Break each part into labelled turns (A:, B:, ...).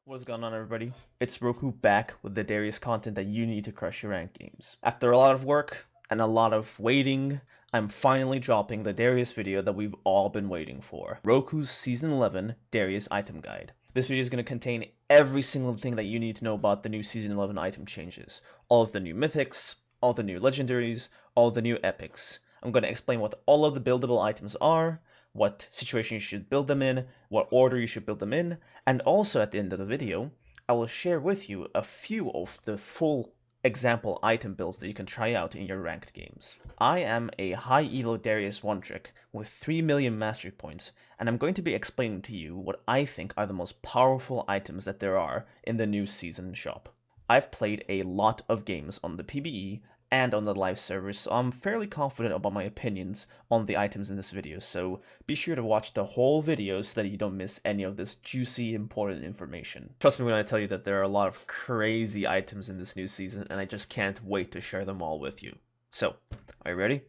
A: What's going on, everybody? It's Roku back with the Darius content that you need to crush your ranked games. After a lot of work and a lot of waiting, I'm finally dropping the Darius video that we've all been waiting for. Roku's Season 11 Darius Item Guide. This video is going to contain every single thing that you need to know about the new Season 11 item changes. All of the new Mythics, all the new Legendaries, all the new Epics. I'm going to explain what all of the buildable items are, what situation you should build them in, what order you should build them in, and also at the end of the video, I will share with you a few of the full example item builds that you can try out in your ranked games. I am a high elo Darius one trick with 3 million mastery points, and I'm going to be explaining to you what I think are the most powerful items that there are in the new season shop. I've played a lot of games on the PBE and on the live servers, so I'm fairly confident about my opinions on the items in this video, so be sure to watch the whole video so that you don't miss any of this juicy, important information. Trust me when I tell you that there are a lot of crazy items in this new season, and I just can't wait to share them all with you. So, are you ready?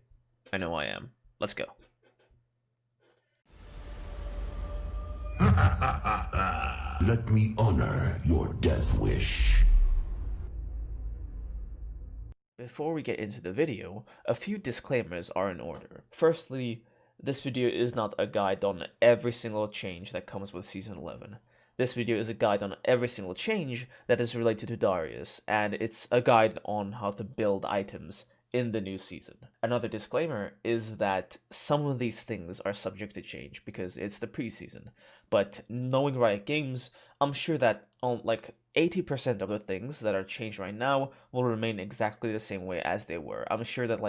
A: I know I am. Let's go.
B: Let me honor your death wish.
A: Before we get into the video, a few disclaimers are in order. Firstly, this video is not a guide on every single change that comes with Season 11. This video is a guide on every single change that is related to Darius, and it's a guide on how to build items in the new season. Another disclaimer is that some of these things are subject to change because it's the preseason, but knowing Riot Games, I'm sure that 80% of the things that are changed right now will remain exactly the same way as they were. I'm sure that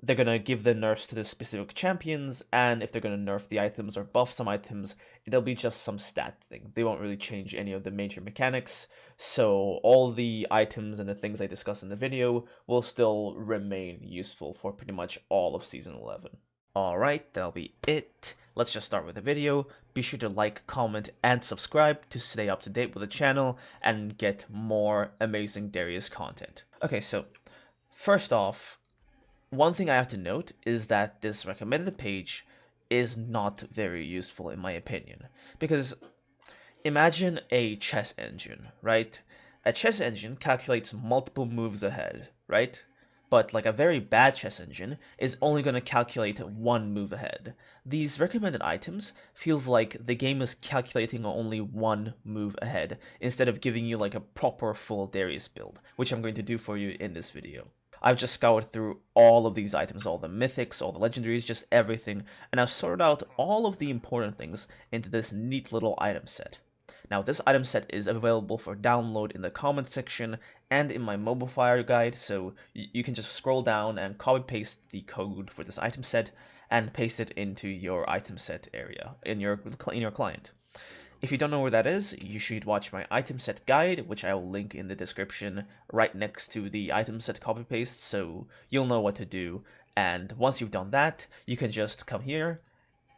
A: they're gonna give the nerfs to the specific champions, and if they're gonna nerf the items or buff some items, it'll be just some stat thing. They won't really change any of the major mechanics, so all the items and the things I discuss in the video will still remain useful for pretty much all of Season 11. Alright, that'll be it. Let's just start with the video. Be sure to like, comment, and subscribe to stay up to date with the channel and get more amazing Darius content. Okay, so first off, one thing I have to note is that this recommended page is not very useful in my opinion, because imagine a chess engine, right? A chess engine calculates multiple moves ahead, right? But like a very bad chess engine is only going to calculate one move ahead. These recommended items feels like the game is calculating only one move ahead instead of giving you like a proper full Darius build, which I'm going to do for you in this video. I've just scoured through all of these items, all the mythics, all the legendaries, just everything, and I've sorted out all of the important things into this neat little item set. Now, this item set is available for download in the comment section and in my mobile fire guide, so you can just scroll down and copy paste the code for this item set and paste it into your item set area in your client. If you don't know where that is, you should watch my item set guide, which I will link in the description right next to the item set copy paste, so you'll know what to do. And once you've done that, you can just come here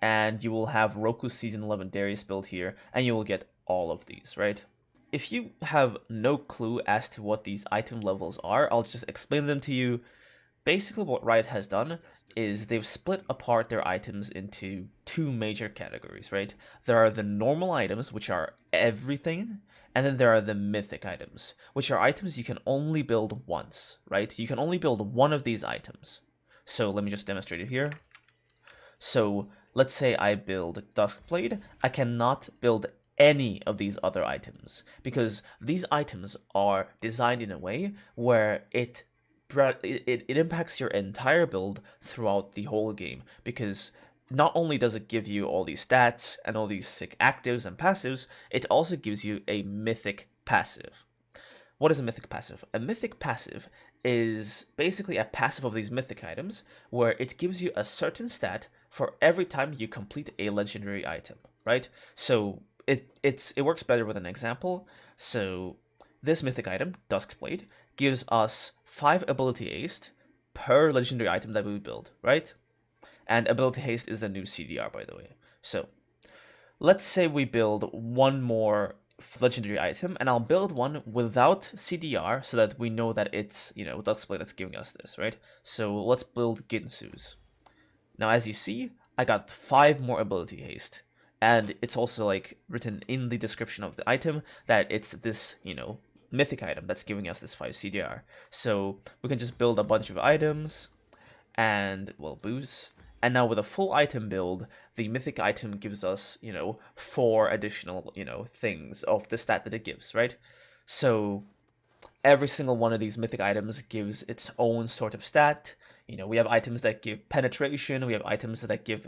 A: and you will have Roku Season 11 Darius build here, and you will get all of these, right? If you have no clue as to what these item levels are, I'll just explain them to you. Basically, what Riot has done is they've split apart their items into two major categories, right? There are the normal items, which are everything, and then there are the mythic items, which are items you can only build once, right? You can only build one of these items. So let me just demonstrate it here. So let's say I build Duskblade, I cannot build any of these other items because these items are designed in a way where it impacts your entire build throughout the whole game, because not only does it give you all these stats and all these sick actives and passives, it also gives you a mythic passive. What is a mythic passive? A mythic passive is basically a passive of these mythic items where it gives you a certain stat for every time you complete a legendary item, right? So it works better with an example. So this mythic item, Duskblade, gives us 5 ability haste per legendary item that we build, right? And ability haste is the new CDR, by the way. So let's say we build one more legendary item, and I'll build one without CDR so that we know that it's, Duskblade that's giving us this, right? So let's build Ginsu's. Now, as you see, I got 5 more ability haste. And it's also like written in the description of the item that it's this, mythic item that's giving us this 5 CDR. So we can just build a bunch of items and, well, boost. And now with a full item build, the mythic item gives us, 4 additional, things of the stat that it gives, right? So every single one of these mythic items gives its own sort of stat. We have items that give penetration, we have items that give,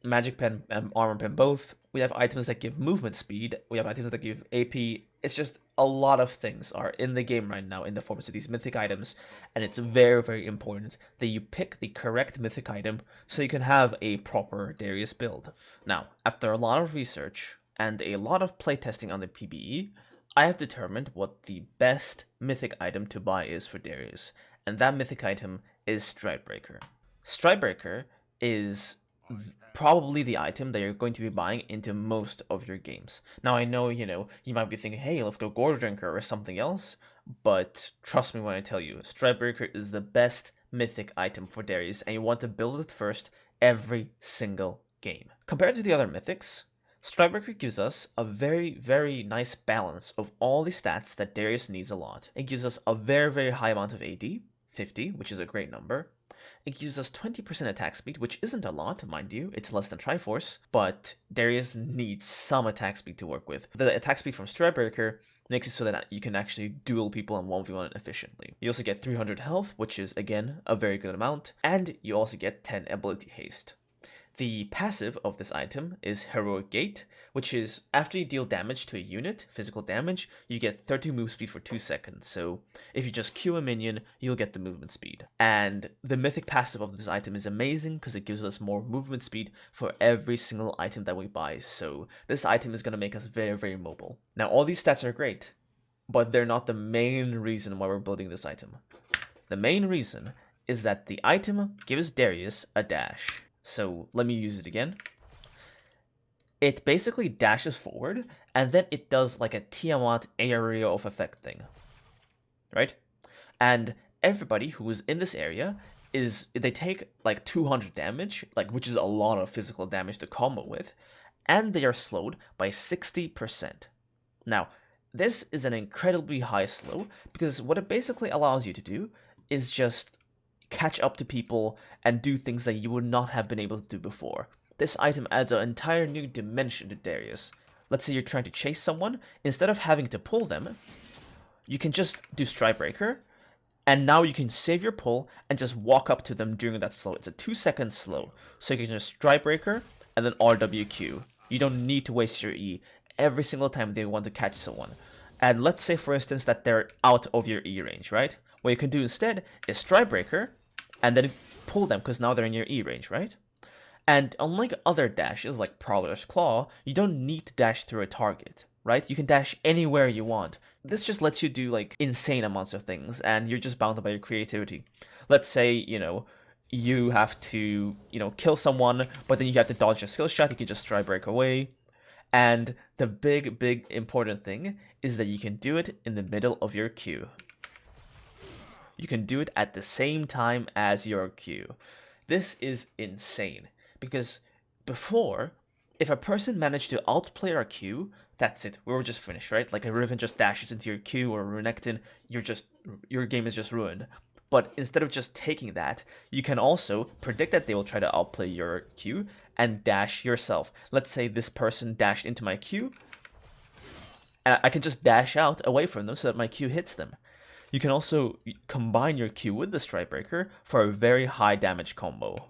A: magic pen and armor pen both. We have items that give movement speed, we have items that give AP. It's just a lot of things are in the game right now in the forms of these mythic items, and it's very, very important that you pick the correct mythic item so you can have a proper Darius build. Now, after a lot of research and a lot of playtesting on the PBE, I have determined what the best mythic item to buy is for Darius, and that mythic item is Stridebreaker. Stridebreaker is probably the item that you're going to be buying into most of your games. Now, I know, you might be thinking, hey, let's go Gore Drinker or something else, but trust me when I tell you, Stridebreaker is the best mythic item for Darius, and you want to build it first every single game. Compared to the other mythics, Stridebreaker gives us a very, very nice balance of all the stats that Darius needs a lot. It gives us a very, very high amount of AD, 50, which is a great number. It gives us 20% attack speed, which isn't a lot, mind you. It's less than Triforce, but Darius needs some attack speed to work with. The attack speed from Stridebreaker makes it so that you can actually duel people and 1v1 efficiently. You also get 300 health, which is, again, a very good amount, and you also get 10 ability haste. The passive of this item is Heroic Gate, which is after you deal damage to a unit, physical damage, you get 30 move speed for 2 seconds. So if you just Q a minion, you'll get the movement speed. And the mythic passive of this item is amazing because it gives us more movement speed for every single item that we buy. So this item is going to make us very, very mobile. Now, all these stats are great, but they're not the main reason why we're building this item. The main reason is that the item gives Darius a dash. So let me use it again. It basically dashes forward, and then it does like a Tiamat area of effect thing, right? And everybody who is in this area they take like 200 damage, which is a lot of physical damage to combo with, and they are slowed by 60%. Now, this is an incredibly high slow because what it basically allows you to do is just catch up to people and do things that you would not have been able to do before. This item adds an entire new dimension to Darius. Let's say you're trying to chase someone, instead of having to pull them, you can just do Stridebreaker, and now you can save your pull and just walk up to them during that slow. It's a 2-second slow, so you can just Stridebreaker and then RWQ. You don't need to waste your E every single time they want to catch someone. And let's say, for instance, that they're out of your E range, right? What you can do instead is Stridebreaker, and then pull them because now they're in your E range, right? And unlike other dashes like Prowler's Claw, you don't need to dash through a target, right? You can dash anywhere you want. This just lets you do like insane amounts of things, and you're just bounded by your creativity. Let's say, you have to, kill someone, but then you have to dodge a skill shot, you can just Stridebreak away. And the big, big important thing is that you can do it in the middle of your queue. You can do it at the same time as your queue. This is insane, because before, if a person managed to outplay our queue, that's it, we were just finished, right? Like a Riven just dashes into your queue, or a Renekton, your game is just ruined. But instead of just taking that, you can also predict that they will try to outplay your queue and dash yourself. Let's say this person dashed into my queue, and I can just dash out away from them so that my queue hits them. You can also combine your Q with the Stridebreaker for a very high damage combo.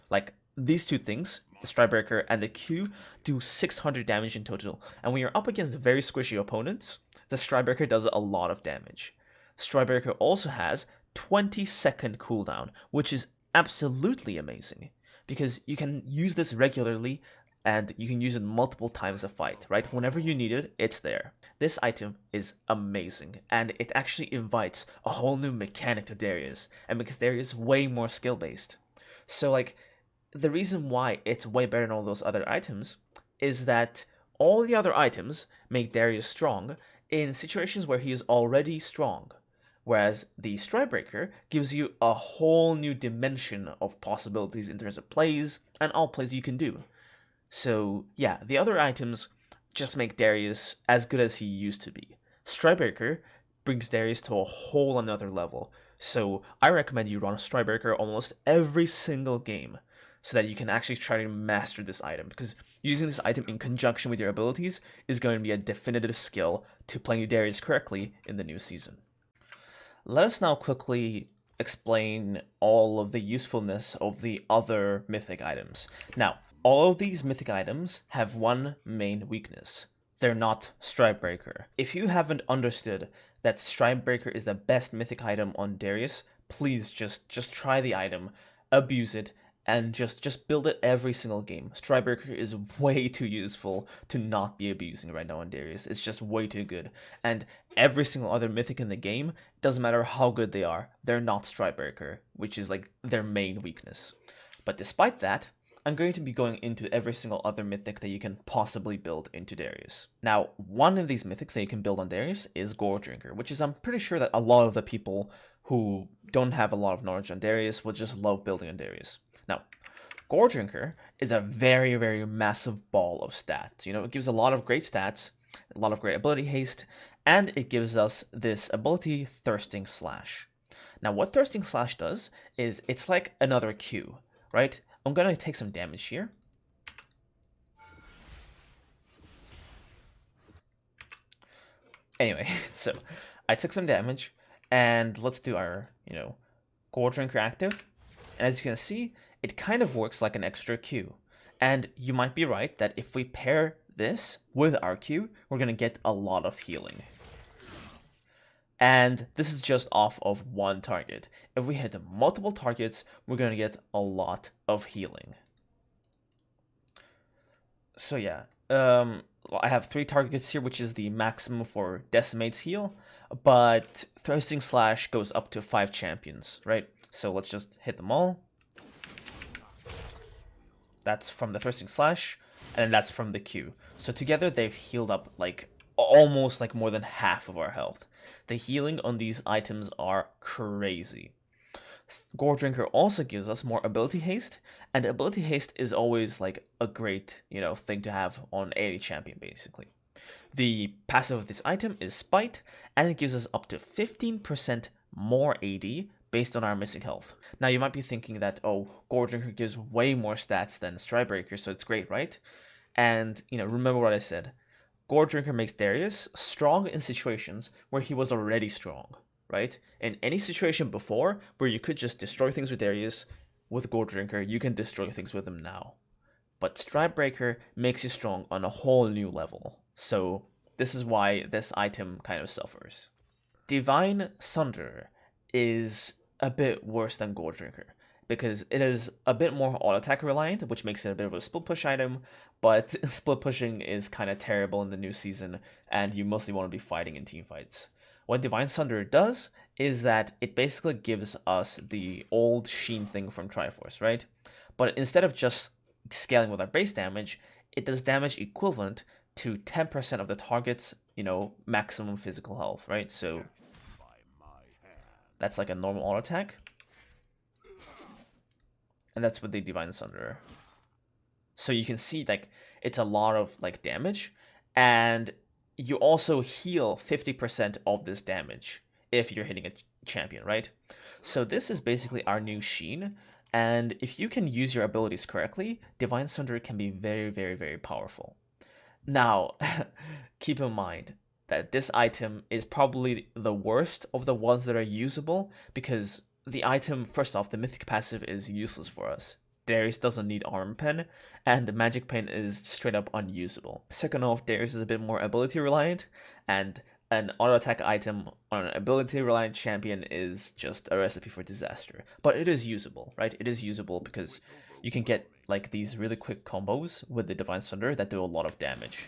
A: Like, these two things, the Stridebreaker and the Q, do 600 damage in total. And when you're up against very squishy opponents, the Stridebreaker does a lot of damage. Stridebreaker also has 20-second cooldown, which is absolutely amazing, because you can use this regularly and you can use it multiple times a fight, right? Whenever you need it, it's there. This item is amazing, and it actually invites a whole new mechanic to Darius, and because Darius is way more skill-based. So, like, the reason why it's way better than all those other items is that all the other items make Darius strong in situations where he is already strong, whereas the Stridebreaker gives you a whole new dimension of possibilities in terms of plays and all plays you can do. So yeah, the other items just make Darius as good as he used to be. Strikebreaker brings Darius to a whole another level. So I recommend you run Strikebreaker almost every single game so that you can actually try to master this item, because using this item in conjunction with your abilities is going to be a definitive skill to playing Darius correctly in the new season. Let us now quickly explain all of the usefulness of the other mythic items. Now, all of these mythic items have one main weakness. They're not Strikebreaker. If you haven't understood that Strikebreaker is the best mythic item on Darius, please just try the item, abuse it, and just build it every single game. Strikebreaker is way too useful to not be abusing right now on Darius. It's just way too good. And every single other mythic in the game, doesn't matter how good they are, they're not Strikebreaker, which is like their main weakness. But despite that, I'm going to be going into every single other mythic that you can possibly build into Darius. Now, one of these mythics that you can build on Darius is Gore Drinker, which is, I'm pretty sure that a lot of the people who don't have a lot of knowledge on Darius will just love building on Darius. Now, Gore Drinker is a very, very massive ball of stats. You know, it gives a lot of great stats, a lot of great ability haste, and it gives us this ability, Thirsting Slash. Now, what Thirsting Slash does is it's like another Q, right? I'm going to take some damage here. Anyway, so I took some damage, and let's do our, Gore Drinker active. And as you can see, it kind of works like an extra Q. And you might be right that if we pair this with our Q, we're going to get a lot of healing. And this is just off of one target. If we hit multiple targets, we're going to get a lot of healing. So yeah, I have 3 targets here, which is the maximum for Decimate's heal, but Thirsting Slash goes up to 5 champions, right? So let's just hit them all. That's from the Thirsting Slash, and then that's from the Q. So together they've healed up like almost like more than half of our health. The healing on these items are crazy. Gore Drinker also gives us more ability haste, and ability haste is always like a great, thing to have on any champion basically. The passive of this item is Spite, and it gives us up to 15% more AD based on our missing health. Now you might be thinking that, oh, Gore Drinker gives way more stats than Strikebreaker, so it's great, right? And, remember what I said. Gore Drinker makes Darius strong in situations where he was already strong, right? In any situation before where you could just destroy things with Darius, with Gore Drinker, you can destroy things with him now. But Strikebreaker makes you strong on a whole new level. So this is why this item kind of suffers. Divine Sunder is a bit worse than Gore Drinker, because it is a bit more auto-attack reliant, which makes it a bit of a split push item, but split pushing is kind of terrible in the new season, and you mostly want to be fighting in team fights. What Divine Sunder does is that it basically gives us the old Sheen thing from Triforce, right? But instead of just scaling with our base damage, it does damage equivalent to 10% of the target's, maximum physical health, right? So that's like a normal auto attack. And that's with the Divine Sunder. So you can see like it's a lot of like damage, and you also heal 50% of this damage if you're hitting a champion, right? So this is basically our new Sheen, and if you can use your abilities correctly, Divine Sunder can be very, very, very powerful. Now, keep in mind that this item is probably the worst of the ones that are usable, because the item, first off, the Mythic passive is useless for us. Darius doesn't need Armor Pen, and the Magic Pen is straight up unusable. Second off, Darius is a bit more ability reliant, and an auto attack item on an ability reliant champion is just a recipe for disaster. But it is usable, right? It is usable because you can get like these really quick combos with the Divine Sunder that do a lot of damage.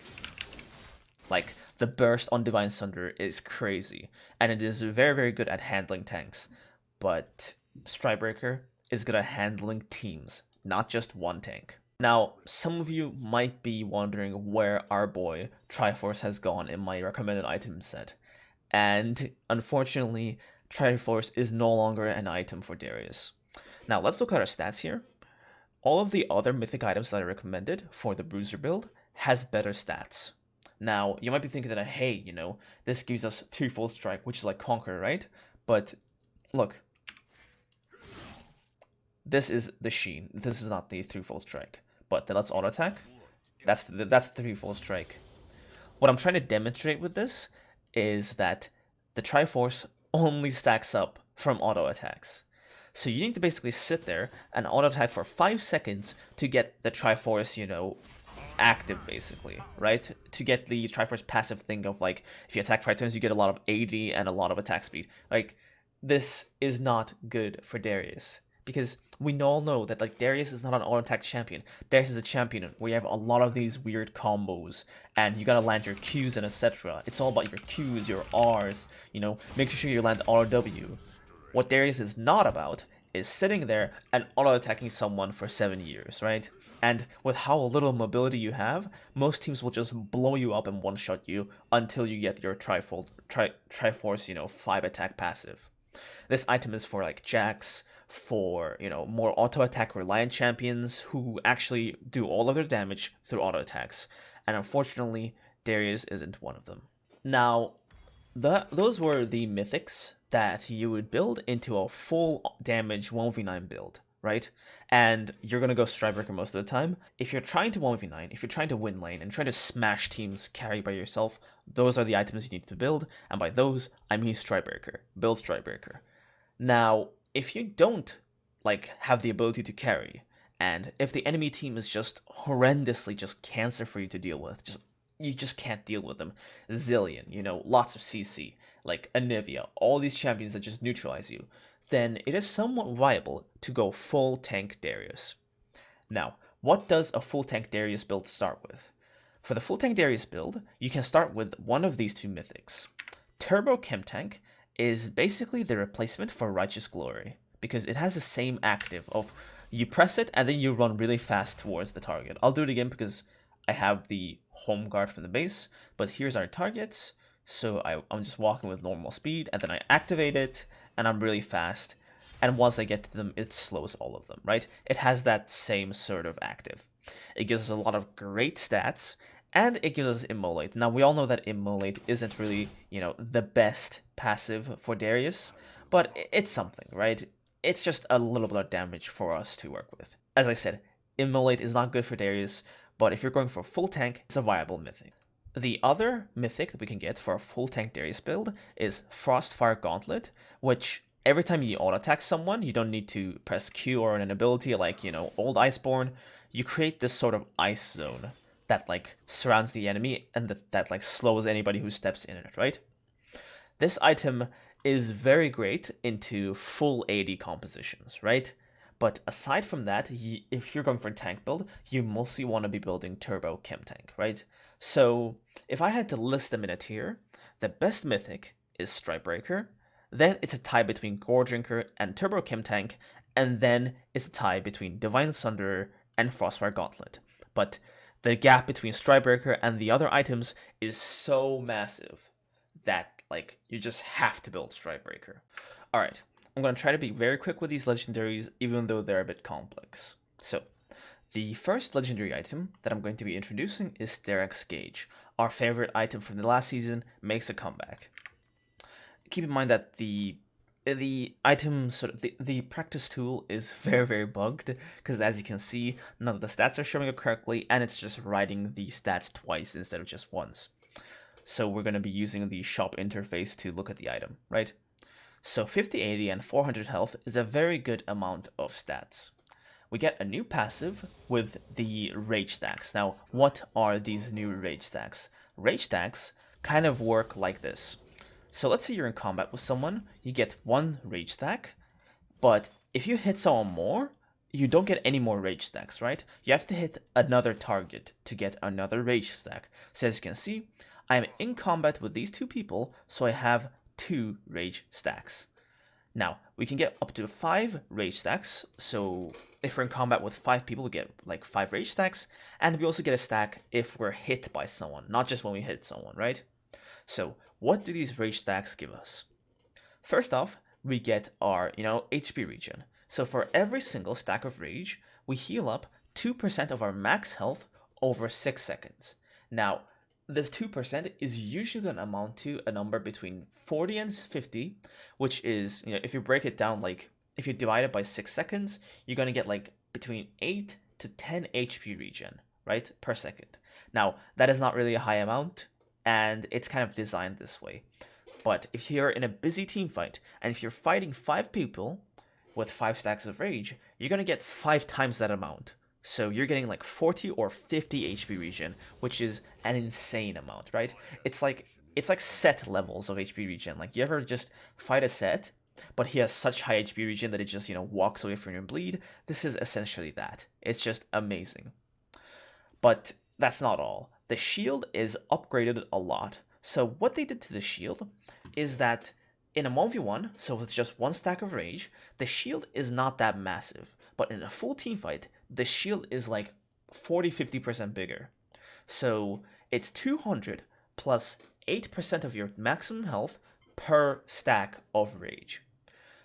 A: Like, the burst on Divine Sunder is crazy, and it is very, very good at handling tanks. But Strikebreaker is good at handling teams, not just one tank. Now, some of you might be wondering where our boy Triforce has gone in my recommended item set. And unfortunately, Triforce is no longer an item for Darius. Now, let's look at our stats here. All of the other mythic items that I recommended for the bruiser build has better stats. Now, you might be thinking that, hey, this gives us threefold strike, which is like Conqueror, right? But look, this is the Sheen. This is not the threefold strike. But let's auto attack. That's the threefold strike. What I'm trying to demonstrate with this is that the Triforce only stacks up from auto attacks. So you need to basically sit there and auto attack for 5 seconds to get the Triforce, active, basically, right? To get the Triforce passive thing of, like, if you attack 5 times, you get a lot of AD and a lot of attack speed. Like, this is not good for Darius. Because we all know that, like, Darius is not an auto-attack champion. Darius is a champion where you have a lot of these weird combos, and you gotta land your Qs and etc. It's all about your Qs, your Rs, making sure you land auto W. What Darius is not about is sitting there and auto-attacking someone for 7 years, right? And with how little mobility you have, most teams will just blow you up and one-shot you until you get your Triforce, 5-attack passive. This item is for, like, Jax, for, more auto-attack reliant champions who actually do all of their damage through auto-attacks. And unfortunately, Darius isn't one of them. Now, those were the mythics that you would build into a full damage 1v9 build, right? And you're going to go Strikebreaker most of the time. If you're trying to 1v9, if you're trying to win lane and trying to smash teams carry by yourself, those are the items you need to build. And by those, I mean Strikebreaker. Build Strikebreaker. Now, if you don't, like, have the ability to carry, and if the enemy team is just horrendously just cancer for you to deal with, you just can't deal with them. Zillion, lots of CC, like Anivia, all these champions that just neutralize you, then it is somewhat viable to go full tank Darius. Now, what does a full tank Darius build start with? For the full tank Darius build, you can start with one of these two mythics. Turbo Chem Tank is basically the replacement for Righteous Glory, because it has the same active of you press it and then you run really fast towards the target. I'll do it again because I have the home guard from the base, but here's our targets. So I'm just walking with normal speed, and then I activate it, and I'm really fast. And once I get to them, it slows all of them, right? It has that same sort of active. It gives us a lot of great stats, and it gives us Immolate. Now, we all know that Immolate isn't really, the best passive for Darius, but it's something, right? It's just a little bit of damage for us to work with. As I said, Immolate is not good for Darius, but if you're going for full tank, it's a viable mythic. The other mythic that we can get for a full tank Darius build is Frostfire Gauntlet, which every time you auto-attack someone, you don't need to press Q or an ability like, old Iceborne. You create this sort of ice zone that, like, surrounds the enemy and that like slows anybody who steps in it, right? This item is very great into full AD compositions, right? But aside from that, if you're going for a tank build, you mostly want to be building Turbo Chem Tank, right? So if I had to list them in a tier, the best mythic is Strikebreaker, then it's a tie between Gore Drinker and Turbo Chem Tank, and then it's a tie between Divine Sunderer and Frostfire Gauntlet. But the gap between Strikebreaker and the other items is so massive that, like, you just have to build Strikebreaker. Alright, I'm going to try to be very quick with these legendaries, even though they're a bit complex. So, the first legendary item that I'm going to be introducing is Sterak's Gauge. Our favorite item from the last season makes a comeback. Keep in mind that the item, the practice tool is very, very bugged, because as you can see, none of the stats are showing up correctly, and it's just writing the stats twice instead of just once. So we're going to be using the shop interface to look at the item, right? So 50, 80, and 400 health is a very good amount of stats. We get a new passive with the rage stacks. Now, what are these new rage stacks? Rage stacks kind of work like this. So let's say you're in combat with someone, you get one rage stack, but if you hit someone more, you don't get any more rage stacks, right? You have to hit another target to get another rage stack. So as you can see, I am in combat with these two people, so I have 2 rage stacks. Now, we can get up to 5 rage stacks, so if we're in combat with 5 people, we get like 5 rage stacks, and we also get a stack if we're hit by someone, not just when we hit someone, right? So, what do these rage stacks give us? First off, we get our, HP regen. So for every single stack of rage, we heal up 2% of our max health over 6 seconds. Now, this 2% is usually going to amount to a number between 40 and 50, which is, if you break it down, like, if you divide it by 6 seconds, you're going to get, like, between 8 to 10 HP regen, right, per second. Now, that is not really a high amount, and it's kind of designed this way. But if you're in a busy team fight, and if you're fighting 5 people with 5 stacks of rage, you're going to get 5 times that amount. So you're getting like 40 or 50 HP regen, which is an insane amount, right? It's like set levels of HP regen. Like, you ever just fight a set, but he has such high HP regen that it just, walks away from your bleed? This is essentially that. It's just amazing. But that's not all. The shield is upgraded a lot. So what they did to the shield is that in a 1v1, so with just 1 stack of rage, the shield is not that massive. But in a full team fight, the shield is like 40-50% bigger. So it's 200 plus 8% of your maximum health per stack of rage.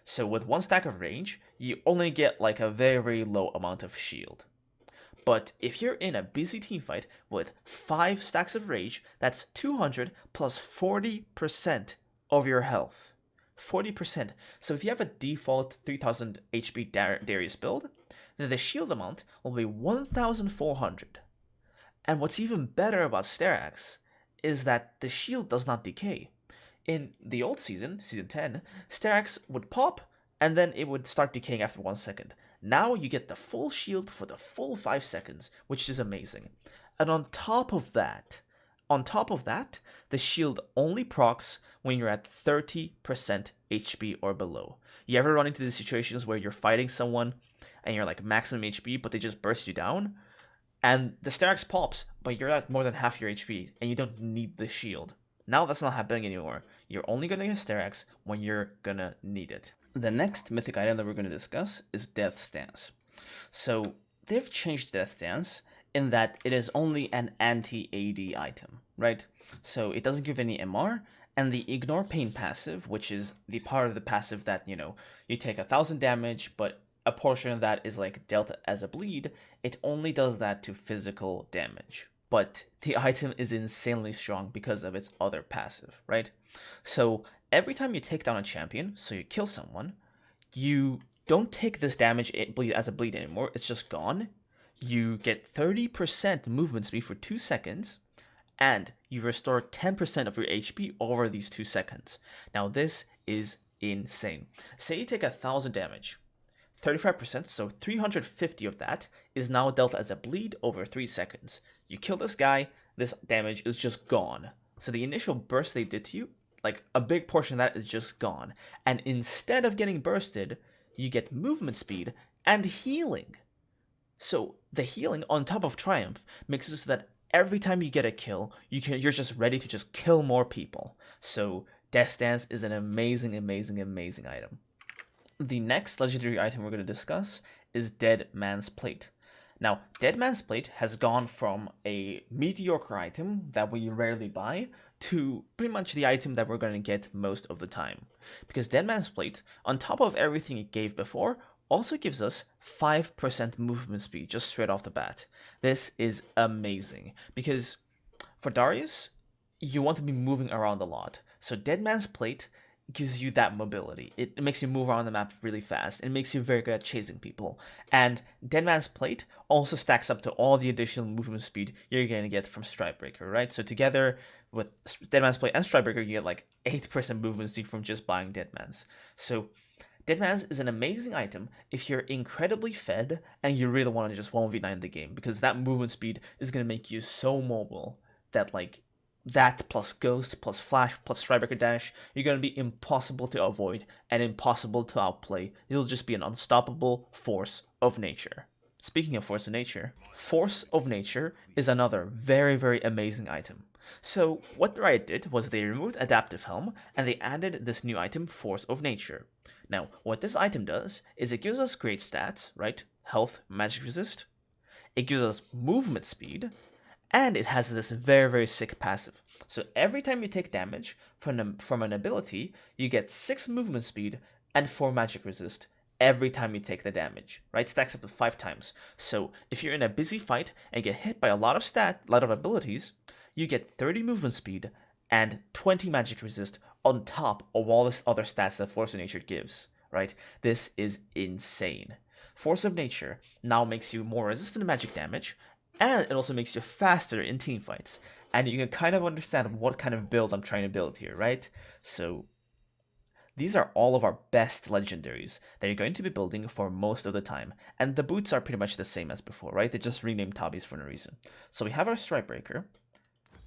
A: So with 1 stack of rage, you only get like a very, very low amount of shield. But if you're in a busy team fight with 5 stacks of rage, that's 200 plus 40% of your health. 40%. So if you have a default 3000 HP Darius build, then the shield amount will be 1400. And what's even better about Sterak's is that the shield does not decay. In the old season, season 10, Sterak's would pop and then it would start decaying after 1 second. Now you get the full shield for the full 5 seconds, which is amazing. And on top of that, the shield only procs when you're at 30% HP or below. You ever run into these situations where you're fighting someone and you're like maximum HP, but they just burst you down? And the Sterak's pops, but you're at more than half your HP, and you don't need the shield. Now that's not happening anymore. You're only going to get Sterak's when you're going to need it. The next mythic item that we're going to discuss is Death Stance. So they've changed Death Stance in that it is only an anti-AD item, right? So it doesn't give any MR, and the Ignore Pain passive, which is the part of the passive that, you take 1000 damage, but a portion of that is like dealt as a bleed, it only does that to physical damage. But the item is insanely strong because of its other passive, right? So every time you take down a champion, so you kill someone, you don't take this damage as a bleed anymore, it's just gone. You get 30% movement speed for 2 seconds, and you restore 10% of your HP over these 2 seconds. Now this is insane. Say you take 1000 damage, 35%, so 350 of that is now dealt as a bleed over 3 seconds. You kill this guy, this damage is just gone. So the initial burst they did to you, like a big portion of that is just gone. And instead of getting bursted, you get movement speed and healing. So the healing on top of Triumph makes it so that every time you get a kill, you're just ready to just kill more people. So Death Stance is an amazing, amazing, amazing item. The next legendary item we're going to discuss is Dead Man's Plate. Now, Dead Man's Plate has gone from a mediocre item that we rarely buy to pretty much the item that we're going to get most of the time. Because Dead Man's Plate, on top of everything it gave before, also gives us 5% movement speed just straight off the bat. This is amazing, because for Darius, you want to be moving around a lot. So Dead Man's Plate gives you that mobility. It makes you move around the map really fast. It makes you very good at chasing people. And Dead Man's Plate also stacks up to all the additional movement speed you're going to get from Strikebreaker, right? So together with Dead Man's Plate and Strikebreaker, you get like 8% movement speed from just buying Dead Man's. So Dead Man's is an amazing item if you're incredibly fed and you really want to just 1v9 the game, because that movement speed is going to make you so mobile that like that plus Ghost plus Flash plus Strikebreaker Dash, you're going to be impossible to avoid and impossible to outplay. You'll just be an unstoppable force of nature. Speaking of Force of Nature, Force of Nature is another very, very amazing item. So what Riot did was they removed Adaptive Helm and they added this new item, Force of Nature. Now, what this item does is it gives us great stats, right? Health, magic resist. It gives us movement speed, and it has this very, very sick passive. So every time you take damage from an ability, you get 6 movement speed and 4 magic resist every time you take the damage, right? Stacks up to 5 times. So if you're in a busy fight and get hit by a lot of abilities, you get 30 movement speed and 20 magic resist on top of all this other stats that Force of Nature gives, right? This is insane. Force of Nature now makes you more resistant to magic damage, and it also makes you faster in team fights. And you can kind of understand what kind of build I'm trying to build here, right? So these are all of our best legendaries that you're going to be building for most of the time. And the boots are pretty much the same as before, right? They just renamed Tabis for no reason. So we have our Strikebreaker,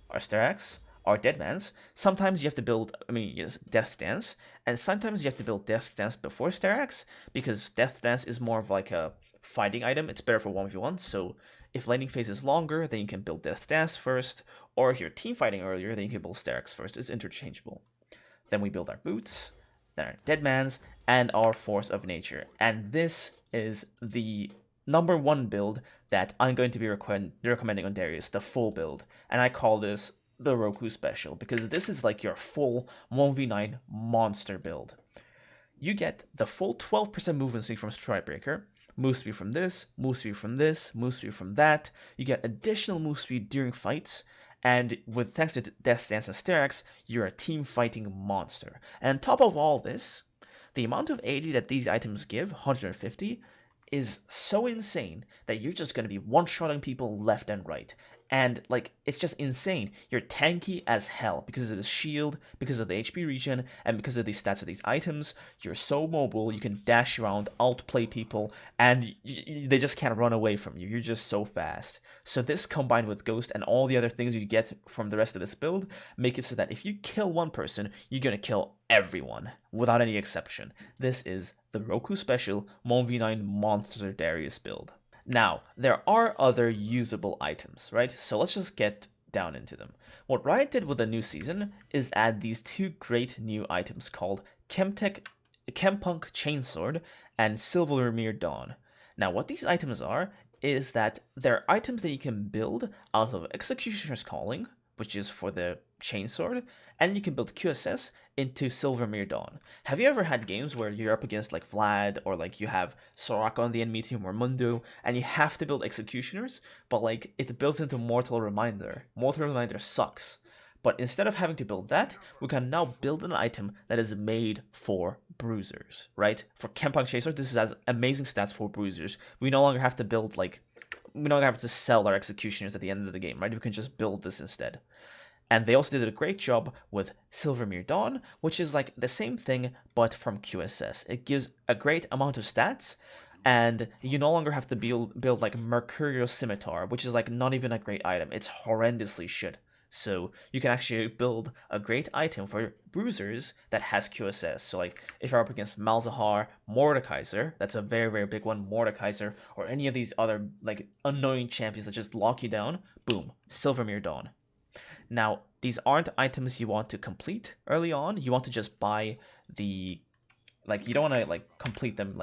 A: our Sterax, our Deadmans. Sometimes you have to build, yes, Death Dance, and sometimes you have to build Death Dance before Sterax, because Death Dance is more of like a fighting item. It's better for 1v1, so if landing phase is longer, then you can build Death Dance first, or if you're team fighting earlier, then you can build Sterax first. It's interchangeable. Then we build our boots, then our Deadmans, and our Force of Nature. And this is the number 1 build that I'm going to be recommending on Darius, the full build. And I call this the Roku Special, because this is like your full 1v9 monster build. You get the full 12% movement speed from Strikebreaker, move speed from this, move speed from this, move speed from that. You get additional move speed during fights, and with thanks to Death Dance and Sterax, you're a team fighting monster. And on top of all this, the amount of AD that these items give, 150, is so insane that you're just going to be one-shotting people left and right. And, like, it's just insane. You're tanky as hell because of the shield, because of the HP regen, and because of the stats of these items. You're so mobile, you can dash around, outplay people, and they just can't run away from you. You're just so fast. So this, combined with Ghost and all the other things you get from the rest of this build, make it so that if you kill one person, you're going to kill everyone, without any exception. This is the Roku Special 1v9 Monster Darius build. Now, there are other usable items, right? So let's just get down into them. What Riot did with the new season is add these 2 great new items called Chempunk Chainsword and Silvermere Dawn. Now, what these items are is that they're items that you can build out of Executioner's Calling, which is for the Chainsword, and you can build QSS into Silvermere Dawn. Have you ever had games where you're up against like Vlad, or like you have Soraka on the enemy team or Mundo, and you have to build Executioners, but like it builds into Mortal Reminder. Mortal Reminder sucks. But instead of having to build that, we can now build an item that is made for bruisers, right? For Chempunk Chaser, this has amazing stats for bruisers. We no longer have to build we no longer have to sell our Executioners at the end of the game, right? We can just build this instead. And they also did a great job with Silvermere Dawn, which is like the same thing, but from QSS. It gives a great amount of stats, and you no longer have to build like Mercurial Scimitar, which is like not even a great item. It's horrendously shit. So you can actually build a great item for bruisers that has QSS. So like if you're up against Malzahar, Mordekaiser, that's a very, very big one, Mordekaiser, or any of these other like annoying champions that just lock you down, boom, Silvermere Dawn. Now, these aren't items you want to complete early on. You want to just buy the, you don't want to, complete them,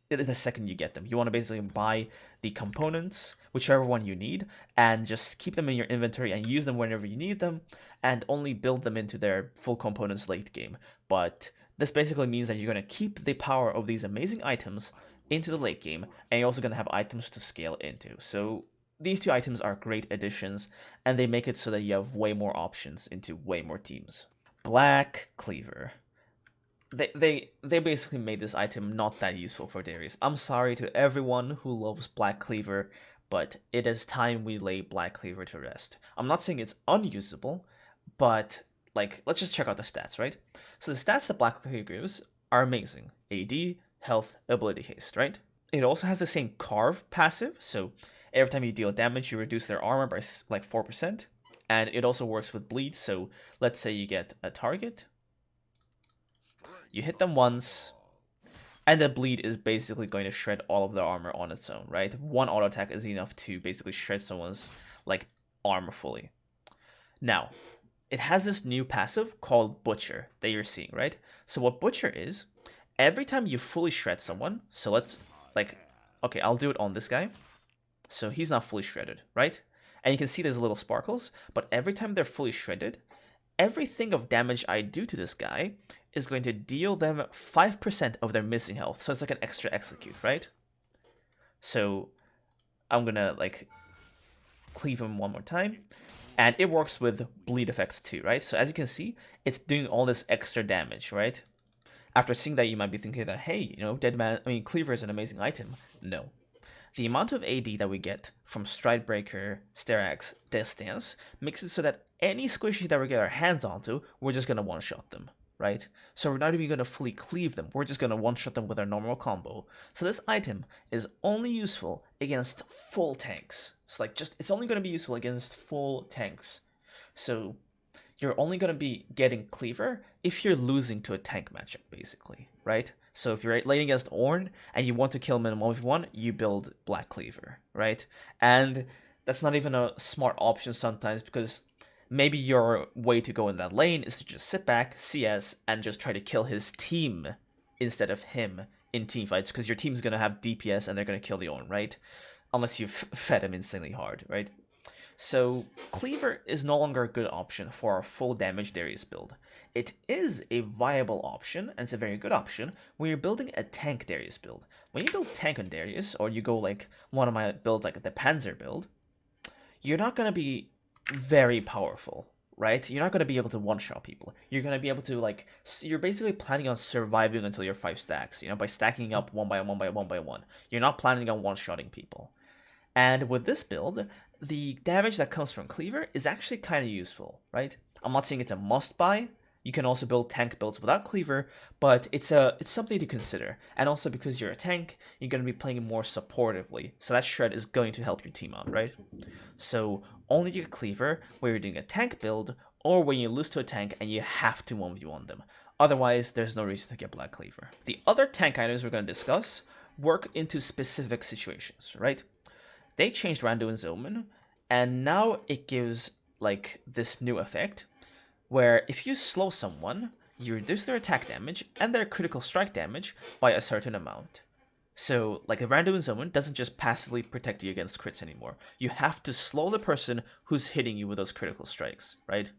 A: the second you get them. You want to basically buy the components, whichever one you need, and just keep them in your inventory and use them whenever you need them, and only build them into their full components late game. But this basically means that you're going to keep the power of these amazing items into the late game, and you're also going to have items to scale into. So these 2 items are great additions, and they make it so that you have way more options into way more teams. Black Cleaver. They basically made this item not that useful for Darius. I'm sorry to everyone who loves Black Cleaver, but it is time we lay Black Cleaver to rest. I'm not saying it's unusable, but let's just check out the stats, right? So the stats that Black Cleaver gives are amazing. AD, health, ability haste, right? It also has the same Carve passive, so every time you deal damage, you reduce their armor by 4%. And it also works with bleed, so let's say you get a target. You hit them once, and the bleed is basically going to shred all of their armor on its own, right? One auto attack is enough to basically shred someone's armor fully. Now, it has this new passive called Butcher that you're seeing, right? So what Butcher is, every time you fully shred someone, so let's, okay, I'll do it on this guy. So he's not fully shredded, right? And you can see there's little sparkles, but every time they're fully shredded, everything of damage I do to this guy is going to deal them 5% of their missing health. So it's like an extra execute, right? So I'm gonna like cleave him one more time. And it works with bleed effects too, right? So as you can see, it's doing all this extra damage, right? After seeing that, you might be thinking that, hey, you know, Cleaver is an amazing item. No. The amount of AD that we get from Stridebreaker, Sterax, Death Dance makes it so that any squishy that we get our hands onto, we're just going to one-shot them, right? So we're not even going to fully cleave them, we're just going to one-shot them with our normal combo. So this item is only useful against full tanks. So like it's only going to be useful against full tanks. So you're only going to be getting Cleaver if you're losing to a tank matchup, basically, right? So if you're laning against Ornn and you want to kill him in 1v1, you build Black Cleaver, right? And that's not even a smart option sometimes, because maybe your way to go in that lane is to just sit back, CS, and just try to kill his team instead of him in team fights, because your team's going to have DPS and they're going to kill the Ornn, right? Unless you've fed him insanely hard, right? So Cleaver is no longer a good option for our full damage Darius build. It is a viable option, and it's a very good option when you're building a tank Darius build. When you build tank on Darius, or you go like one of my builds like the Panzer build, you're not going to be very powerful, right? You're not going to be able to one-shot people. You're going to be able to like, you're basically planning on surviving until you're 5 stacks, you know, by stacking up one by one. You're not planning on one-shotting people. And with this build, the damage that comes from Cleaver is actually kind of useful, right? I'm not saying it's a must-buy. You can also build tank builds without Cleaver, but it's something to consider. And also because you're a tank, you're going to be playing more supportively, so that shred is going to help your team out, right? So only get Cleaver when you're doing a tank build, or when you lose to a tank and you have to 1v1 them. Otherwise, there's no reason to get Black Cleaver. The other tank items we're going to discuss work into specific situations, right? They changed Randuin's Omen, and now it gives like this new effect where if you slow someone, you reduce their attack damage and their critical strike damage by a certain amount. So like Randuin's Omen doesn't just passively protect you against crits anymore. You have to slow the person who's hitting you with those critical strikes, right?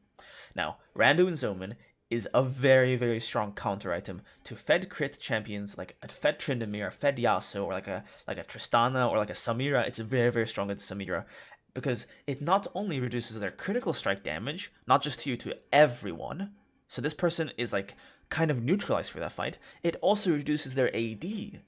A: Now, Randuin's Omen is a very, very strong counter item to fed crit champions like a fed Tryndamere, fed Yasuo, or like a Tristana or like a Samira. It's very, very strong against Samira, because it not only reduces their critical strike damage, not just to you, to everyone. So this person is like kind of neutralized for that fight. It also reduces their AD.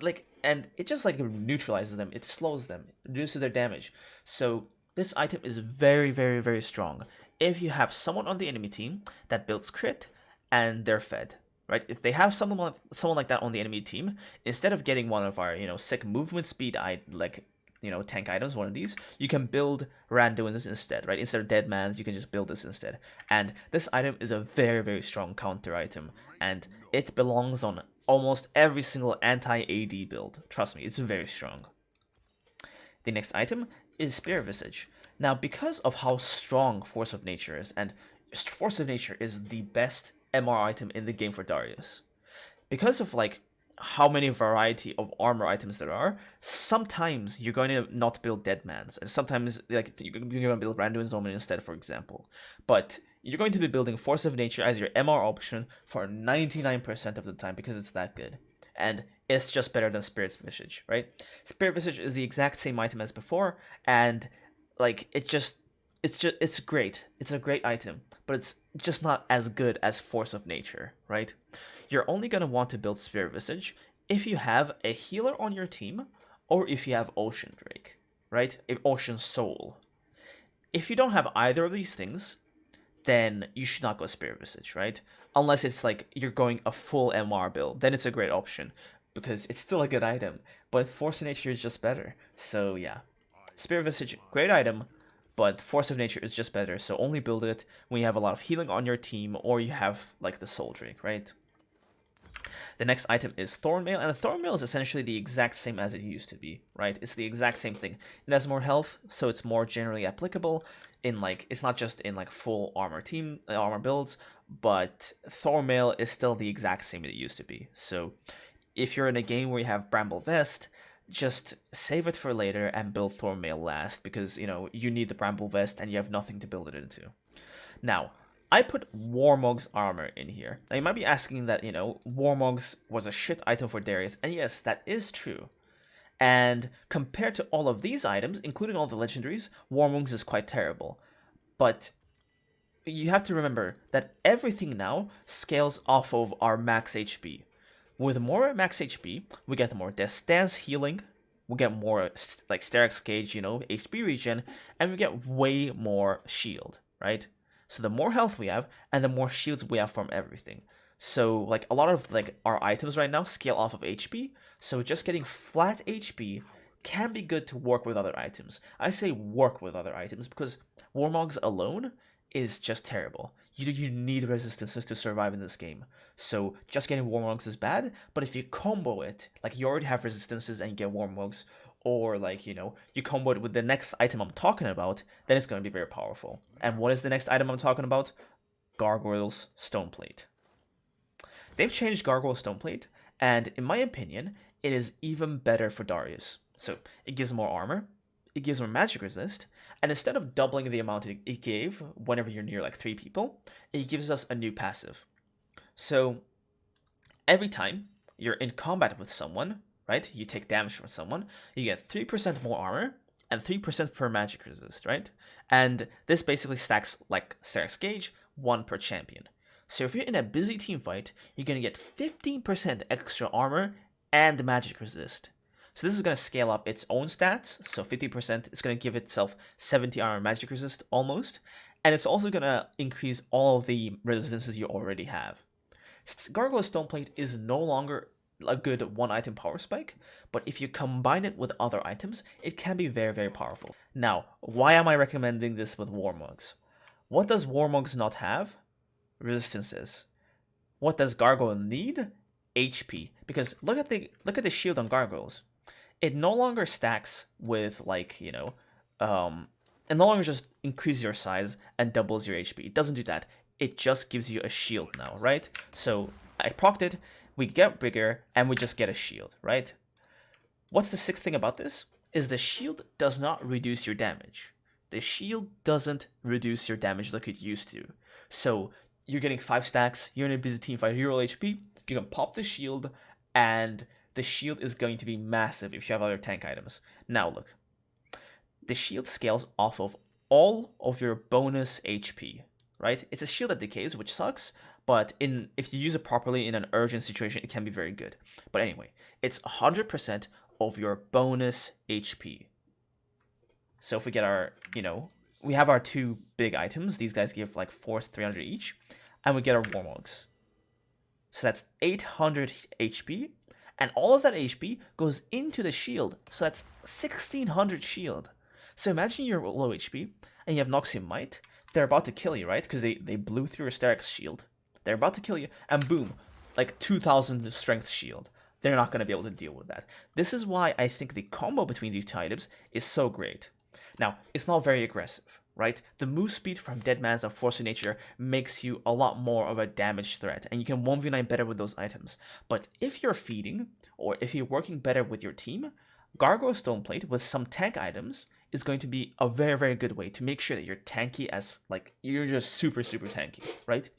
A: Like, and it just like neutralizes them. It slows them, reduces their damage. So this item is very, very, very strong if you have someone on the enemy team that builds crit and they're fed, right? If they have someone like that on the enemy team, instead of getting one of our, you know, sick movement speed, tank items, one of these, you can build Randuin's instead, right? Instead of Deadman's, you can just build this instead. And this item is a very, very strong counter item, and it belongs on almost every single anti-AD build. Trust me, it's very strong. The next item is Spear Visage. Now, because of how strong Force of Nature is, and Force of Nature is the best MR item in the game for Darius, because of like how many variety of armor items there are, sometimes you're going to not build Deadman's, and sometimes like you're going to build Randuin's Omen instead, for example. But you're going to be building Force of Nature as your MR option for 99% of the time because it's that good. And it's just better than Spirit's Visage, right? Spirit Visage is the exact same item as before, and like it's great. It's a great item, but it's just not as good as Force of Nature, right? You're only going to want to build Spirit Visage if you have a healer on your team, or if you have Ocean Drake, right? Ocean Soul. If you don't have either of these things, then you should not go Spirit Visage, right? Unless it's like you're going a full MR build, then it's a great option, because it's still a good item, but Force of Nature is just better. So yeah, Spirit Visage, great item, but Force of Nature is just better, so only build it when you have a lot of healing on your team, or you have like the Soul Drake, right? The next item is Thornmail, and the Thornmail is essentially the exact same as it used to be, right? It's the exact same thing. It has more health, so it's more generally applicable in like, it's not just in like full armor builds, but Thornmail is still the exact same as it used to be. So if you're in a game where you have Bramble Vest, just save it for later and build Thornmail last, because, you know, you need the Bramble Vest and you have nothing to build it into. Now, I put Warmog's armor in here. Now, you might be asking that, Warmog's was a shit item for Darius, and yes, that is true. And compared to all of these items, including all the legendaries, Warmog's is quite terrible. But you have to remember that everything now scales off of our max HP. With more max HP, we get more death stance healing, we get more like Sterak's Gauge, HP regen, and we get way more shield, right? So the more health we have, and the more shields we have from everything. So like a lot of like our items right now scale off of HP, so just getting flat HP can be good to work with other items. I say work with other items because Warmogs alone is just terrible. You need resistances to survive in this game. So just getting Warmogs is bad, but if you combo it, like you already have resistances and you get Warmogs, or like, you combo it with the next item I'm talking about, then it's going to be very powerful. And what is the next item I'm talking about? Gargoyle's Stoneplate. They've changed Gargoyle's Stoneplate, and in my opinion, it is even better for Darius. So it gives more armor, it gives more magic resist, and instead of doubling the amount it gave whenever you're near like 3 people, it gives us a new passive. So every time you're in combat with someone, right, you take damage from someone, you get 3% more armor and 3% per magic resist, right? And this basically stacks like Sterak's Gauge, 1 per champion. So if you're in a busy team fight, you're going to get 15% extra armor and magic resist. So this is going to scale up its own stats, so 50%, it's going to give itself 70 armor magic resist almost, and it's also going to increase all of the resistances you already have. Gargoyle's Stoneplate is no longer a good one item power spike, but if you combine it with other items, it can be very, very powerful. Now, why am I recommending this with Warmogs? What does Warmogs not have? Resistances. What does Gargoyle need? HP. Because look at the shield on Gargoyles. It no longer stacks with like, it no longer just increases your size and doubles your HP. It doesn't do that. It just gives you a shield now, right? So I procced it, we get bigger, and we just get a shield, right? What's the sick thing about this? Is the shield does not reduce your damage. The shield doesn't reduce your damage like it used to. So you're getting 5 stacks, you're in a busy team fight, you're low HP, you can pop the shield, and the shield is going to be massive if you have other tank items. Now look, the shield scales off of all of your bonus HP, right? It's a shield that decays, which sucks, but if you use it properly in an urgent situation, it can be very good. But anyway, it's 100% of your bonus HP. So if we get our, we have our 2 big items. These guys give like 300 each, and we get our Warmogs. So that's 800 HP, and all of that HP goes into the shield. So that's 1600 shield. So imagine you're low HP, and you have Noxian Might. They're about to kill you, right? Because they blew through your Sterak's shield. They're about to kill you, and boom, like 2000 strength shield. They're not going to be able to deal with that. This is why I think the combo between these 2 items is so great. Now, it's not very aggressive, right? The move speed from Deadman's and Force of Nature makes you a lot more of a damage threat, and you can 1v9 better with those items. But if you're feeding, or if you're working better with your team, Gargoyle Stoneplate with some tank items is going to be a very, very good way to make sure that you're tanky as, like, you're just super, super tanky, right?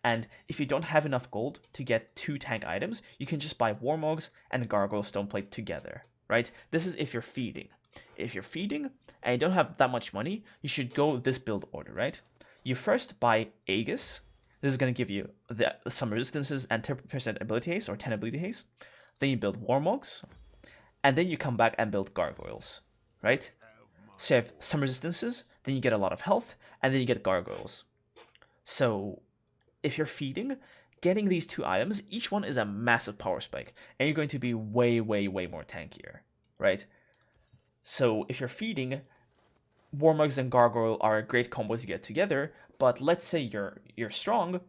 A: And if you don't have enough gold to get 2 tank items, you can just buy Warmogs and Gargoyle Stoneplate together, right? This is if you're feeding. If you're feeding and you don't have that much money, you should go this build order, right? You first buy Aegis. This is going to give you some resistances and 10% ability haste, or 10 ability haste. Then you build Warmogs, and then you come back and build Gargoyles, right? So you have some resistances, then you get a lot of health, and then you get Gargoyles. So if you're feeding, getting these 2 items, each one is a massive power spike, and you're going to be way, way, way more tankier, right? So if you're feeding, Warmogs and Gargoyle are a great combo to get together, but let's say you're strong,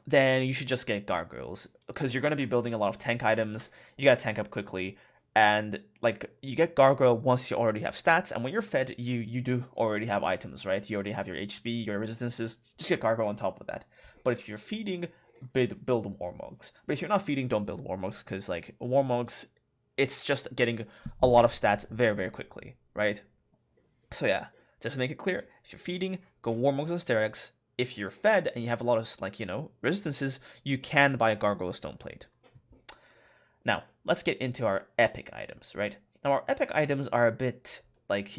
A: then you should just get Gargoyles, because you're going to be building a lot of tank items, you gotta tank up quickly, and like you get Gargoyle once you already have stats, and when you're fed, you do already have items, right? You already have your HP, your resistances, just get Gargoyle on top of that. But if you're feeding, build Warmogs. But if you're not feeding, don't build Warmogs, because like Warmogs, it's just getting a lot of stats very, very quickly, right? So yeah, just to make it clear, if you're feeding, go Warmogs and Sterak's. if you're fed and you have a lot of, like, resistances, you can buy a Gargoyle Stone Plate. Now, let's get into our epic items, right? Now, our epic items are a bit, like,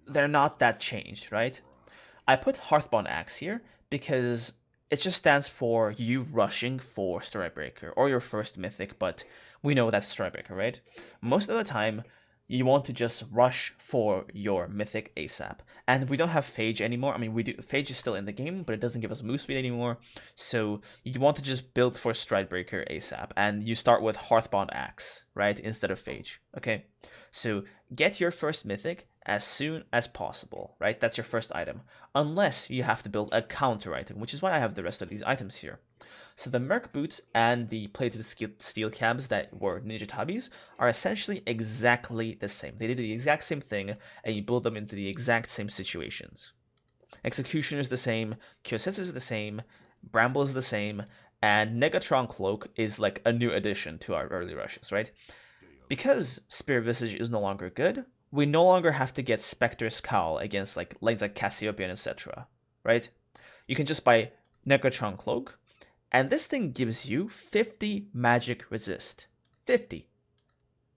A: they're not that changed, right? I put Hearthbound Axe here because it just stands for you rushing for Strikebreaker or your first mythic, but we know that's Strikebreaker, right? Most of the time, you want to just rush for your mythic ASAP. And we don't have Phage anymore. I mean, we do. Phage is still in the game, but it doesn't give us move speed anymore. So you want to just build for Strikebreaker ASAP, and you start with Hearthbound Axe, right, instead of Phage. Okay, so get your first mythic as soon as possible, right? That's your first item, unless you have to build a counter item, which is why I have the rest of these items here. So the Merc Boots and the Plated Steel Cabs that were Ninja Tabis are essentially exactly the same. They did the exact same thing, and you build them into the exact same situations. Execution is the same, Kyosetsu is the same, Bramble is the same, and Negatron Cloak is like a new addition to our early rushes, right? Because Spirit Visage is no longer good, we no longer have to get Spectre's Cowl against like lanes like Cassiopeia, etc., right? You can just buy Negatron Cloak, and this thing gives you 50 magic resist. 50.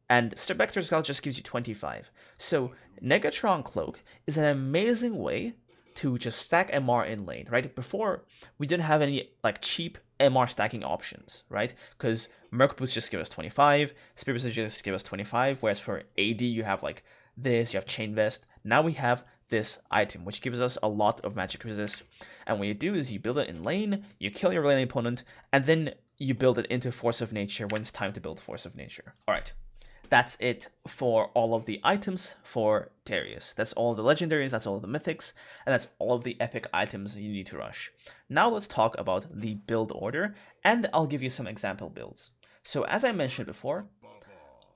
A: And Spectre's Cowl just gives you 25. So Negatron Cloak is an amazing way to just stack MR in lane, right? Before, we didn't have any like cheap MR stacking options, right? Because Merc Boots just give us 25, Spirit Visage just give us 25, whereas for AD you have like this, you have Chain Vest. Now we have this item, which gives us a lot of magic resist. And what you do is you build it in lane, you kill your lane opponent, and then you build it into Force of Nature when it's time to build Force of Nature. Alright, that's it for all of the items for Darius. That's all the Legendaries, that's all the Mythics, and that's all of the epic items you need to rush. Now let's talk about the build order, and I'll give you some example builds. So as I mentioned before,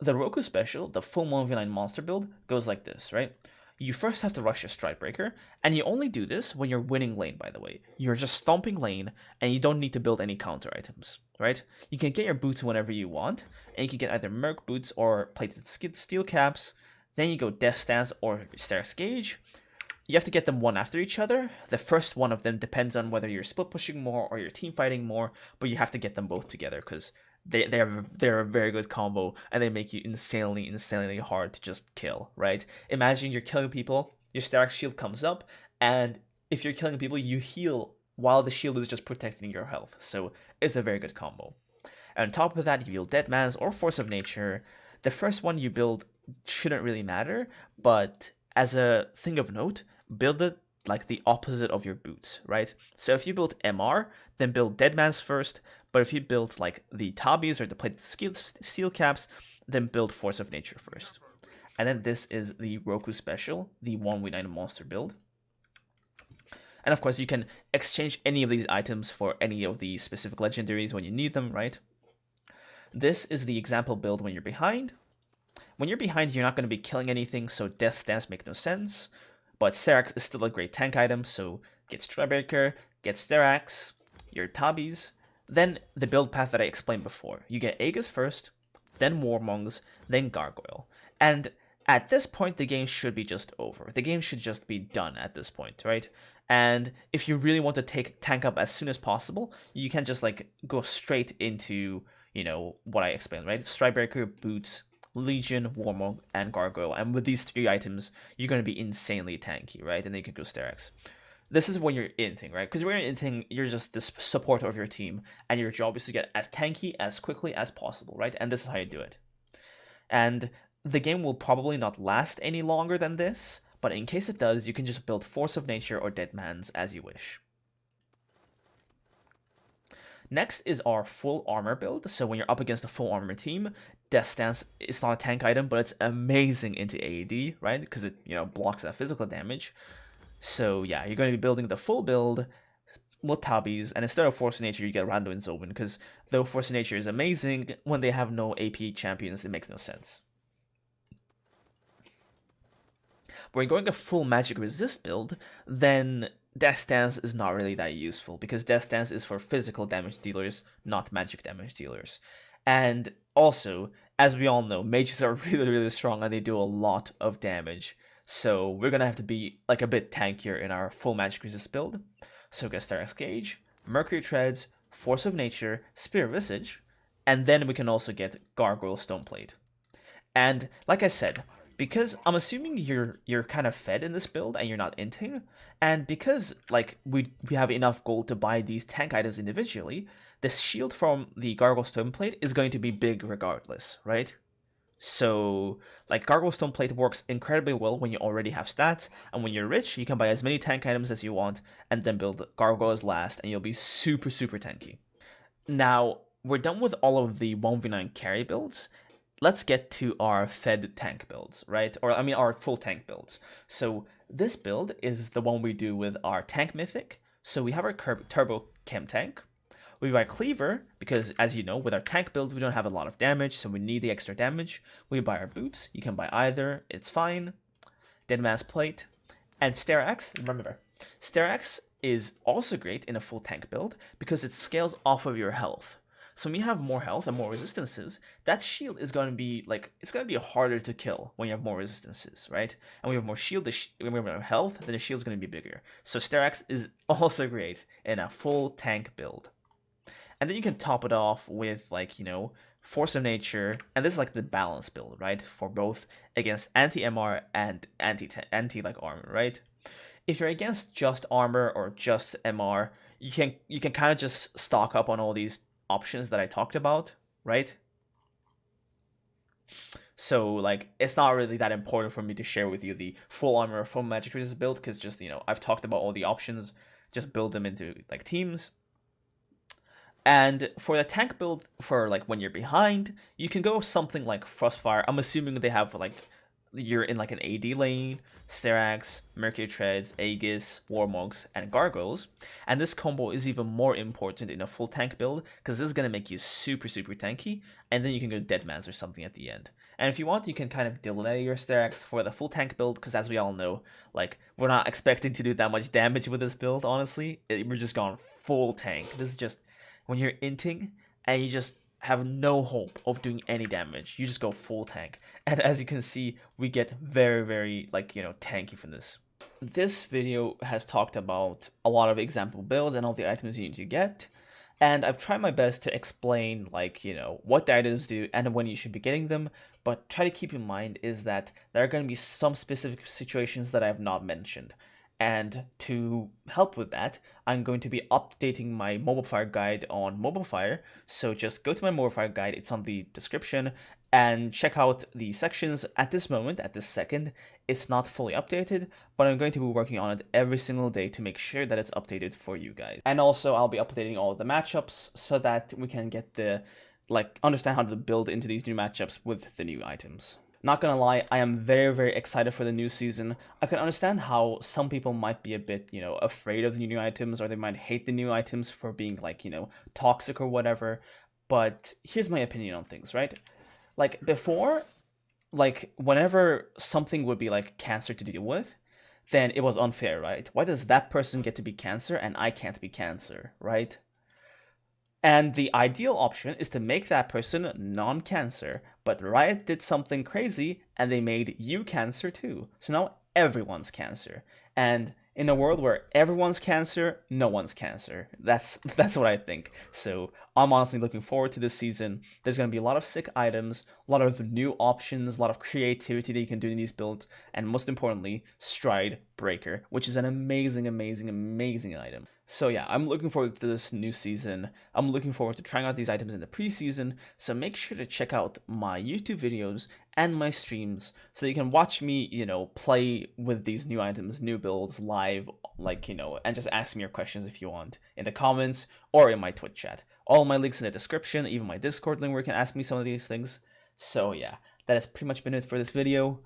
A: the Roku special, the full 1v9 monster build, goes like this, right? You first have to rush your Strikebreaker, and you only do this when you're winning lane, by the way. You're just stomping lane, and you don't need to build any counter items, right? You can get your boots whenever you want, and you can get either Merc Boots or Plated Steel Caps. Then you go Death Stance or Stairs Gauge. You have to get them one after each other. The first one of them depends on whether you're split pushing more or you're team fighting more, but you have to get them both together because they're a very good combo, and they make you insanely hard to just kill, right? Imagine you're killing people, your Static Shield comes up, and if you're killing people, you heal while the shield is just protecting your health. So it's a very good combo. And on top of that, you build Dead Man's or Force of Nature. The first one you build shouldn't really matter, but as a thing of note, build it like the opposite of your boots, right? So if you build MR, then build Dead Man's first, but if you build like the Tabis or the Plated Steel Caps, then build Force of Nature first. And then this is the Roku special, the 1v9 monster build. And of course, you can exchange any of these items for any of the specific legendaries when you need them, right? This is the example build when you're behind. When you're behind, you're not going to be killing anything, so Death Stance makes no sense. But Serax is still a great tank item, so get Strikebreaker, get Serax, your Tabis. Then the build path that I explained before. You get Aegis first, then Warmongs, then Gargoyle. And at this point, the game should be just over. The game should just be done at this point, right? And if you really want to take tank up as soon as possible, you can just like go straight into, what I explained, right? Strikebreaker, Boots, Legion, Warmog, and Gargoyle. And with these three items, you're going to be insanely tanky, right? And then you can go Sterex. This is when you're inting, right? Because when you're inting, you're just this supporter of your team, and your job is to get as tanky as quickly as possible, right? And this is how you do it. And the game will probably not last any longer than this, but in case it does, you can just build Force of Nature or Dead Man's as you wish. Next is our full armor build. So when you're up against a full armor team, Death Stance is not a tank item, but it's amazing into AoD, right? Because it, blocks that physical damage. So yeah, you're going to be building the full build with Tabis, and instead of Force of Nature, you get Rando and Zobin, because though Force of Nature is amazing, when they have no AP champions, it makes no sense. When you're going a full magic resist build, then Death Stance is not really that useful, because Death Stance is for physical damage dealers, not magic damage dealers. And also, as we all know, mages are really strong and they do a lot of damage. So we're going to have to be like a bit tankier in our full magic resist build. So we get Darius Gauge, Mercury Treads, Force of Nature, Spirit Visage, and then we can also get Gargoyle Stoneplate. And like I said, because I'm assuming you're kind of fed in this build and you're not inting, and because like we have enough gold to buy these tank items individually, the shield from the Gargoyle Stoneplate is going to be big regardless, right? So, like, Gargoyle Stoneplate works incredibly well when you already have stats, and when you're rich, you can buy as many tank items as you want, and then build Gargoyles last, and you'll be super, super tanky. Now, we're done with all of the 1v9 carry builds. Let's get to our fed tank builds, right? Or, I mean, our full tank builds. So, this build is the one we do with our tank mythic. So, we have our Turbo Chem tank. We buy Cleaver, because as you know, with our tank build, we don't have a lot of damage, so we need the extra damage. We buy our boots, you can buy either, it's fine. Deadman's Plate. And Sterax, remember, Sterax is also great in a full tank build, because it scales off of your health. So when you have more health and more resistances, that shield is going to be, like, it's going to be harder to kill when you have more resistances, right? And when you have more shield, when we have more health, then the shield's going to be bigger. So Sterax is also great in a full tank build. And then you can top it off with, like, you know, Force of Nature, and this is like the balance build, right? For both against anti-MR and anti like armor, right? If you're against just armor or just MR, you can kind of just stock up on all these options that I talked about, right? So, like, it's not really that important for me to share with you the full armor or full magic resist build, because just, you know, I've talked about all the options, just build them into, like, teams. And for the tank build, for like when you're behind, you can go something like Frostfire. I'm assuming they have like, you're in like an AD lane, Sterax, Mercury Treads, Aegis, Warmogs, and Gargoyles. And this combo is even more important in a full tank build, because this is going to make you super, super tanky, and then you can go Deadman's or something at the end. And if you want, you can kind of delay your Sterax for the full tank build, because as we all know, like, we're not expecting to do that much damage with this build, honestly. We're just going full tank. This is just... when you're inting and you just have no hope of doing any damage, you just go full tank. And as you can see, we get very, very, like, you know, tanky from this. This video has talked about a lot of example builds and all the items you need to get. And I've tried my best to explain, like, you know, what the items do and when you should be getting them. But try to keep in mind is that there are going to be some specific situations that I have not mentioned. And to help with that, I'm going to be updating my Mobile Fire guide on Mobile Fire. So just go to my Mobile Fire guide, it's on the description, and check out the sections. At this moment, at this second, it's not fully updated, but I'm going to be working on it every single day to make sure that it's updated for you guys. And also, I'll be updating all of the matchups so that we can get the, like, understand how to build into these new matchups with the new items. Not gonna lie, I am very, very excited for the new season. I can understand how some people might be a bit, you know, afraid of the new items, or they might hate the new items for being, like, you know, toxic or whatever. But here's my opinion on things, right? Like, before, like, whenever something would be, like, cancer to deal with, then it was unfair, right? Why does that person get to be cancer and I can't be cancer, right? And the ideal option is to make that person non-cancer, but Riot did something crazy and they made you cancer too. So now everyone's cancer. And in a world where everyone's cancer, no one's cancer. That's what I think. So I'm honestly looking forward to this season. There's going to be a lot of sick items, a lot of new options, a lot of creativity that you can do in these builds, and most importantly, Stride Breaker, which is an amazing, amazing, amazing item. So yeah, I'm looking forward to this new season. I'm looking forward to trying out these items in the preseason, so make sure to check out my YouTube videos and my streams so you can watch me, you know, play with these new items, new builds live, like, you know, and just ask me your questions if you want in the comments or in my Twitch chat. All my links in the description, even my Discord link where you can ask me some of these things. So yeah, that has pretty much been it for this video.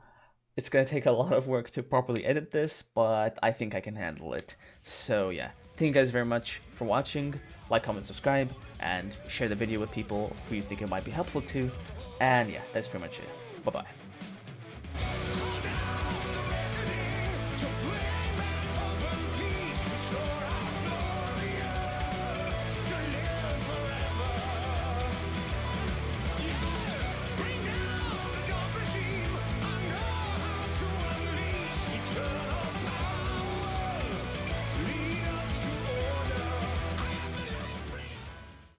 A: It's gonna take a lot of work to properly edit this, but I think I can handle it. So yeah, thank you guys very much for watching. Like, comment, subscribe, and share the video with people who you think it might be helpful to. And yeah, that's pretty much it. Bye-bye.